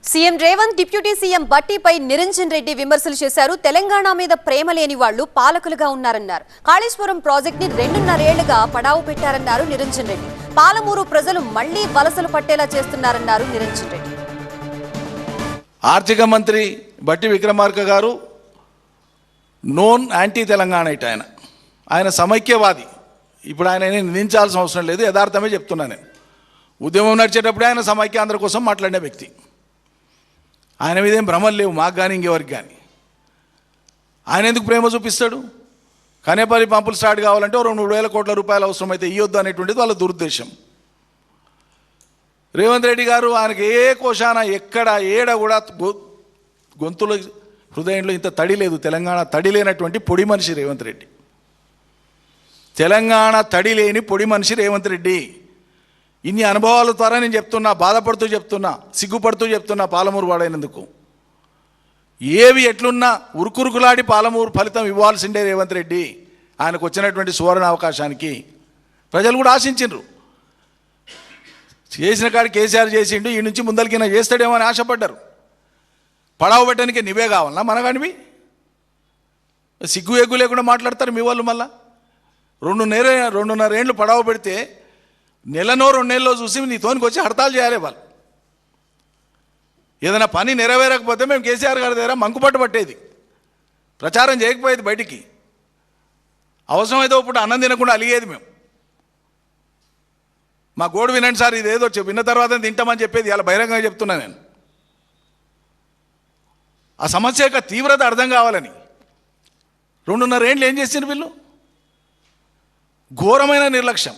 CM Revanth deputy CM బట్టిపై నిరంజన్ రెడ్డి విమర్శలు చేశారు. తెలంగాణ మీద ప్రేమ లేని వాళ్లు పాలకులుగా ఉన్నారన్నారు. కాళేశ్వరం ప్రాజెక్ట్ ని 2.5 ఏళ్లుగా పడావు పెట్టారన్నారు నిరంజన్ రెడ్డి. పాలమూరు ప్రజలు మళ్లీ వలసలు పట్టేలా చేస్తున్నారన్నారు నిరంజన్ రెడ్డి. ఆర్థిక మంత్రి బట్టి విక్రమార్క గారు నోన్ యాంటీ తెలంగాణ ఆయన సమైక్యవాది. ఇప్పుడు ఆయన నిందించాల్సిన అవసరం లేదు, యథార్థమే చెప్తున్నాను. నేను ఉద్యమం నడిచేటప్పుడే ఆయన సమైక్యాంధ్ర కోసం మాట్లాడిన వ్యక్తి. ఆయన మీద ఏం భ్రమలు లేవు మాకు కానీ ఇంకెవరికి కానీ. ఆయన ఎందుకు ప్రేమ చూపిస్తాడు? కనేపల్లి పంపులు స్టార్ట్ కావాలంటే 2-3 కోట్ల రూపాయలు అవసరమైతే ఇవ్వద్దు అనేటువంటిది వాళ్ళ దురుద్దేశం. రేవంత్ రెడ్డి గారు ఆయనకి ఏ కోశాన ఎక్కడ ఏడ కూడా గొంతులో హృదయంలో ఇంత తడి లేదు. తెలంగాణ తడి లేనటువంటి పొడి మనిషి రేవంత్ రెడ్డి. తెలంగాణ తడి లేని పొడి మనిషి రేవంత్ రెడ్డి. ఇన్ని అనుభవాల ద్వారా నేను చెప్తున్నా, బాధపడుతూ చెప్తున్నా, సిగ్గుపడుతూ చెప్తున్నా. పాలమూరు వాడైనందుకు ఏవి ఎట్లున్నా ఉరుకురుకులాడి పాలమూరు ఫలితం ఇవ్వాల్సిందే రేవంత్ రెడ్డి. ఆయనకు వచ్చినటువంటి సువర్ణ అవకాశానికి ప్రజలు కూడా ఆశించిండ్రు. చేసిన కాడి కేసీఆర్ చేసిండు, ఈ నుంచి ముందరికినా చేస్తాడేమో అని ఆశపడ్డారు. పడావు పెట్టడానికి నువ్వే కావాలన్నా మనగానివి? సిగ్గు ఎగ్గు లేకుండా మాట్లాడతారు మీ వాళ్ళు. మళ్ళా 2.5 ఏళ్ళు పడావు పెడితే నెలనో 2 నెలల్లో చూసి నీతోనికి వచ్చి హడతాలు చేయాలి వాళ్ళు. ఏదైనా పని నెరవేరకపోతే మేము కేసీఆర్ గారి దగ్గర మంకుపట్టు పట్టేది, ప్రచారం చేయకపోయేది బయటికి. అవసరమైతే ఇప్పుడు అన్నం తినకుండా అలిగేది మేము. మా గోడు వినండి సార్, ఇదేదో విన్న తర్వాత తింటామని చెప్పేది ఇలా బహిరంగంగా చెప్తున్నా నేను. ఆ సమస్య యొక్క తీవ్రత అర్థం కావాలని 2.5 ఏళ్ళు ఏం చేసిండ్రు వీళ్ళు? ఘోరమైన నిర్లక్ష్యం.